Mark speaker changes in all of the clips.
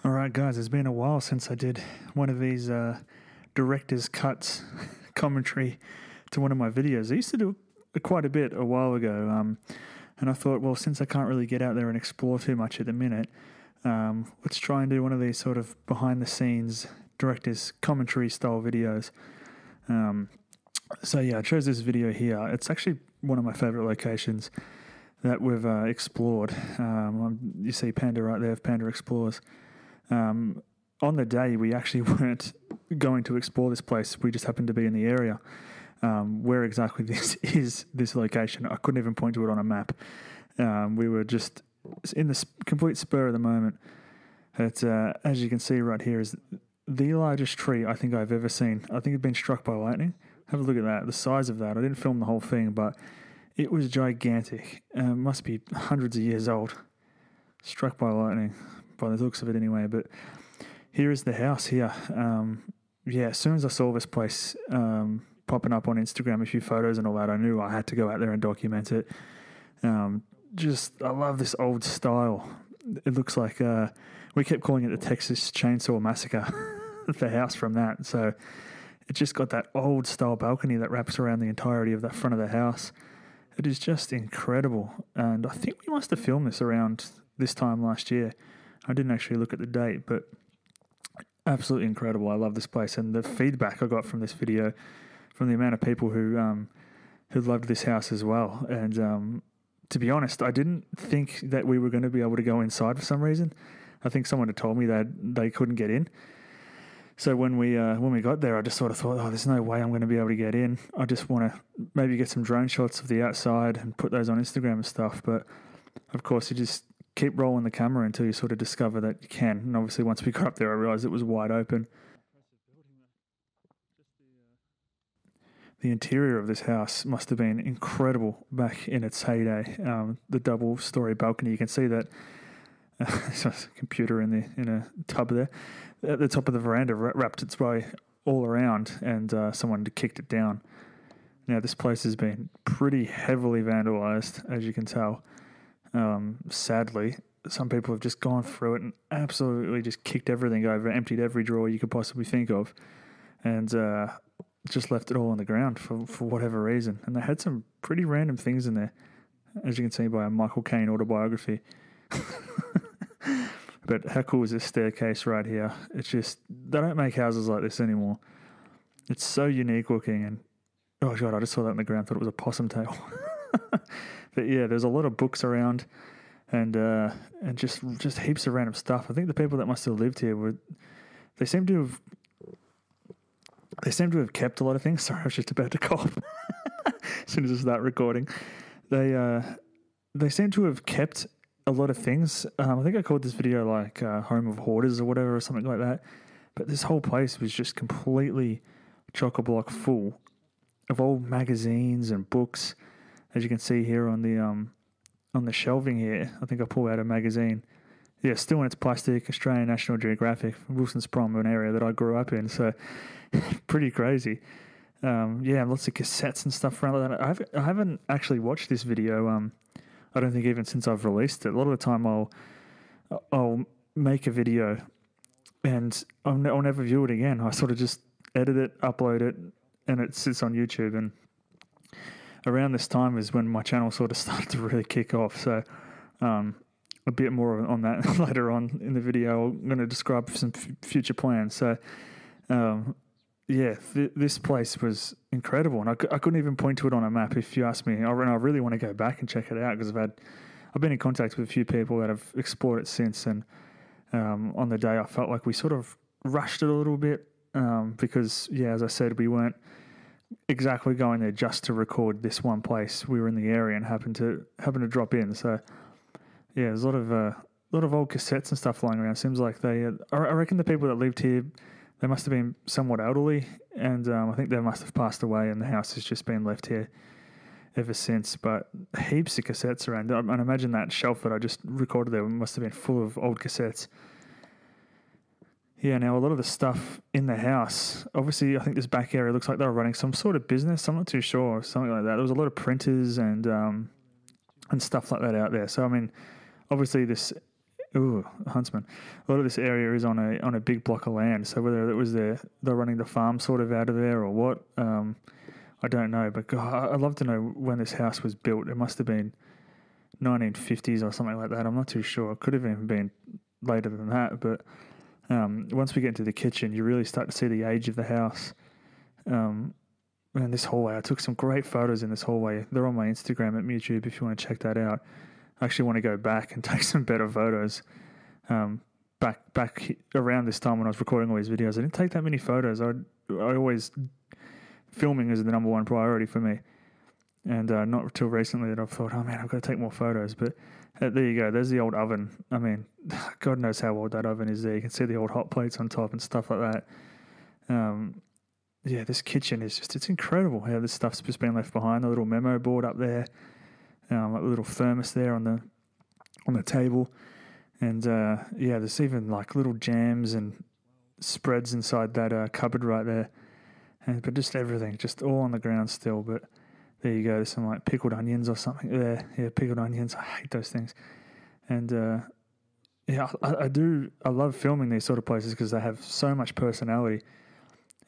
Speaker 1: Alright guys, it's been a while since I did one of these director's cuts commentary to one of my videos. I used to do quite a bit a while ago, and I thought, well, since I can't really get out there and explore too much at the minute, let's try and do one of these sort of behind the scenes director's commentary style videos. So yeah, I chose this video here. It's actually one of my favourite locations that we've explored. You see Panda right there, Panda Explores. On the day, we actually weren't going to explore this place. We just happened to be in the area. Where exactly this is, this location, I couldn't even point to it on a map. We were just in the complete spur of the moment. As you can see right here is the largest tree I think I've ever seen. I think it's been struck by lightning. Have a look at that, the size of that. I didn't film the whole thing, but it was gigantic. Must be hundreds of years old. Struck by lightning, by the looks of it anyway. But here is the house here. Yeah, as soon as I saw this place popping up on Instagram, a few photos and all that, I knew I had to go out there and document it. I love this old style. It looks like, we kept calling it the Texas Chainsaw Massacre, the house from that. So it just got that old style balcony that wraps around the entirety of that front of the house. It is just incredible. And I think we must have filmed this around this time last year. I didn't actually look at the date, but absolutely incredible. I love this place. And the feedback I got from this video, from the amount of people who loved this house as well. And to be honest, I didn't think that we were going to be able to go inside for some reason. I think someone had told me that they couldn't get in. So when we got there, I just sort of thought, oh, there's no way I'm going to be able to get in. I just want to maybe get some drone shots of the outside and put those on Instagram and stuff. But of course, you just keep rolling the camera until you sort of discover that you can. And obviously, once we got up there, I realized it was wide open. The interior of this house must have been incredible back in its heyday. The double-story balcony, you can see that there's a computer in a tub there. At the top of the veranda, wrapped its way all around, and someone kicked it down. Now, this place has been pretty heavily vandalized, as you can tell. Sadly, some people have just gone through it and absolutely just kicked everything over, emptied every drawer you could possibly think of, and just left it all on the ground for whatever reason. And they had some pretty random things in there, as you can see by a Michael Caine autobiography. But how cool is this staircase right here? It's just, they don't make houses like this anymore. It's so unique looking, and oh god, I just saw that on the ground, thought it was a possum tail. But yeah, there's a lot of books around, and just heaps of random stuff. I think the people that must have lived here they seem to have kept a lot of things. Sorry, I was just about to cough as soon as I start recording. They seem to have kept a lot of things. I think I called this video like Home of Hoarders or whatever, or something like that. But this whole place was just completely chock-a-block full of old magazines and books. As you can see here on the shelving here, I think I pulled out a magazine. Yeah, still in its plastic, Australian National Geographic, Wilson's Prom, an area that I grew up in. So pretty crazy. Yeah, lots of cassettes and stuff around like that. I haven't actually watched this video. I don't think even since I've released it. A lot of the time I'll make a video and I'll never view it again. I sort of just edit it, upload it, and it sits on YouTube. And around this time is when my channel sort of started to really kick off. So a bit more on that later on in the video. I'm going to describe some future plans. So yeah, this place was incredible, and I couldn't even point to it on a map if you ask me. I really want to go back and check it out because I've been in contact with a few people that have explored it since, and on the day I felt like we sort of rushed it a little bit because, yeah, as I said, we weren't exactly going there just to record this one place. We were in the area and happened to drop in. So yeah, there's a lot of old cassettes and stuff lying around. Seems like I reckon the people that lived here, they must have been somewhat elderly, and I think they must have passed away, and the house has just been left here ever since. But heaps of cassettes around. And imagine that shelf that I just recorded there must have been full of old cassettes. Yeah, now a lot of the stuff in the house, obviously I think this back area looks like they were running some sort of business. I'm not too sure, something like that. There was a lot of printers and stuff like that out there. So, I mean, obviously this Huntsman. A lot of this area is on a big block of land. So whether it was they're running the farm sort of out of there or what, I don't know. But God, I'd love to know when this house was built. It must have been 1950s or something like that. I'm not too sure. It could have even been later than that. But once we get into the kitchen, you really start to see the age of the house. And this hallway, I took some great photos in this hallway. They're on my Instagram at Muitube if you want to check that out. I actually want to go back and take some better photos. Back around this time when I was recording all these videos, I didn't take that many photos. I always, filming is the number one priority for me. And not until recently that I've thought, oh man, I've got to take more photos. But there you go. There's the old oven. I mean, God knows how old that oven is there. You can see the old hot plates on top and stuff like that. Yeah, this kitchen is it's incredible how this stuff's just been left behind. The little memo board up there, like a little thermos there on the table. And yeah, there's even like little jams and spreads inside that cupboard right there. But just everything, just all on the ground still. But there you go, there's some like pickled onions or something there. Yeah, pickled onions, I hate those things. And yeah, I love filming these sort of places because they have so much personality.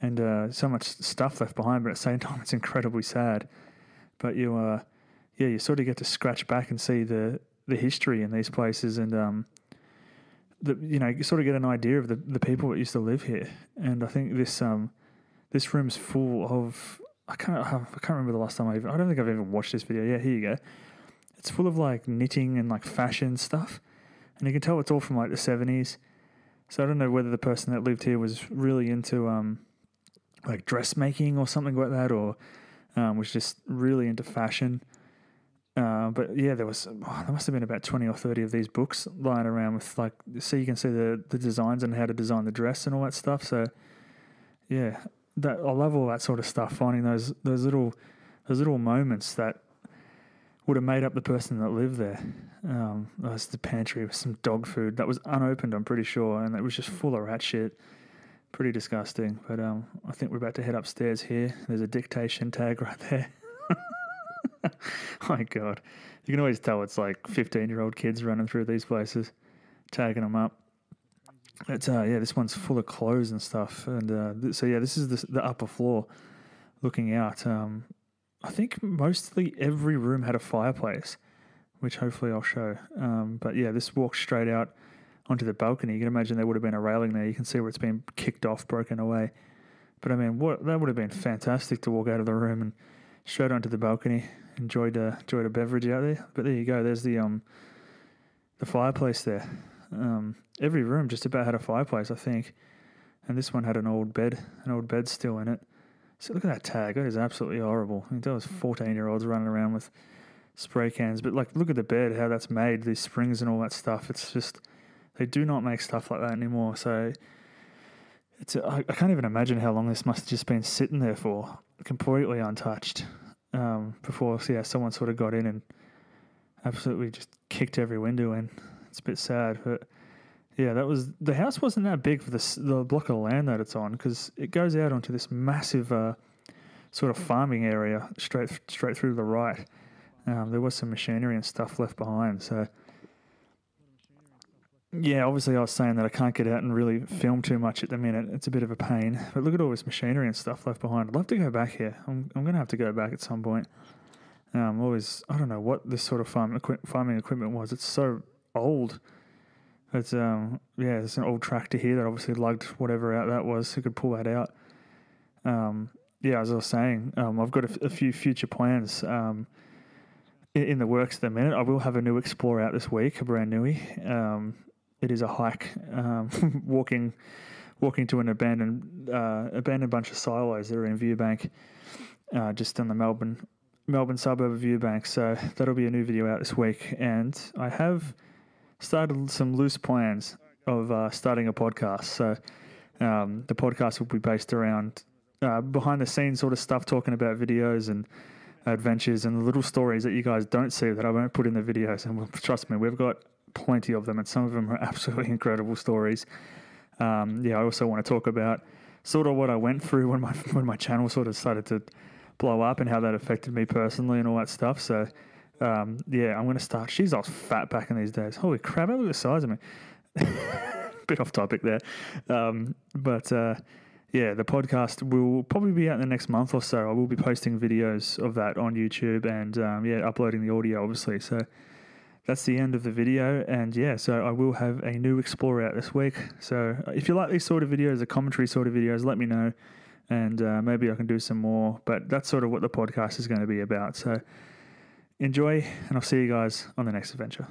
Speaker 1: And so much stuff left behind, but at the same time, it's incredibly sad. But you sort of get to scratch back and see the history in these places, and you sort of get an idea of the people that used to live here. And I think this room's full of I can't remember the last time I don't think I've even watched this video. Yeah, here you go. It's full of like knitting and like fashion stuff, and you can tell it's all from like the 70s. So I don't know whether the person that lived here was really into like dressmaking or something like that, or was just really into fashion. But yeah, there must have been about 20 or 30 of these books lying around with like, so you can see the designs and how to design the dress and all that stuff. So yeah, I love all that sort of stuff. Finding those little moments that would have made up the person that lived there. There's the pantry with some dog food that was unopened, I'm pretty sure, and it was just full of rat shit. Pretty disgusting, but I think we're about to head upstairs here. There's a dictation tag right there. My God. You can always tell it's like 15-year-old kids running through these places, tagging them up. It's yeah, this one's full of clothes and stuff. And so yeah, this is the upper floor looking out. I think mostly every room had a fireplace, which hopefully I'll show. But yeah, this walks straight out onto the balcony. You can imagine there would have been a railing there. You can see where it's been kicked off, broken away. But I mean, that would have been fantastic to walk out of the room and straight onto the balcony, enjoyed a beverage out there. But there you go. There's the fireplace there. Every room just about had a fireplace, I think. And this one had an old bed still in it. So look at that tag. That is absolutely horrible. I mean, there was 14-year-olds running around with spray cans. But like, look at the bed, how that's made, these springs and all that stuff. It's just, they do not make stuff like that anymore. So I can't even imagine how long this must have just been sitting there for, completely untouched, before someone sort of got in and absolutely just kicked every window in. It's a bit sad, but yeah, the house wasn't that big for the block of land that it's on, because it goes out onto this massive sort of farming area straight through to the right. There was some machinery and stuff left behind, so yeah, obviously I was saying that I can't get out and really film too much at the minute. It's a bit of a pain, but look at all this machinery and stuff left behind. I'd love to go back here. I'm going to have to go back at some point. I don't know what this sort of farming equipment was. It's so old. It's there's an old tractor here that obviously lugged whatever out that was, so you could pull that out. As I was saying, I've got a few future plans in the works at the minute. I will have a new Explorer out this week, a brand newie. It is a hike, walking to an abandoned bunch of silos that are in Viewbank, just on the Melbourne suburb of Viewbank. So that'll be a new video out this week, and I have started some loose plans of starting a podcast. So the podcast will be based around behind the scenes sort of stuff, talking about videos and adventures and little stories that you guys don't see that I won't put in the videos. And trust me, we've got plenty of them, and some of them are absolutely incredible stories. I also want to talk about sort of what I went through when my channel sort of started to blow up and how that affected me personally and all that stuff. So Yeah, I'm going to start. She's all fat back in these days. Holy crap, look at the size of me. Bit off topic there. But yeah, the podcast will probably be out in the next month or so. I will be posting videos of that on YouTube and yeah, uploading the audio, obviously. So that's the end of the video. And yeah, so I will have a new Explorer out this week. So if you like these sort of videos, the commentary sort of videos, let me know. And maybe I can do some more. But that's sort of what the podcast is going to be about. So enjoy, and I'll see you guys on the next adventure.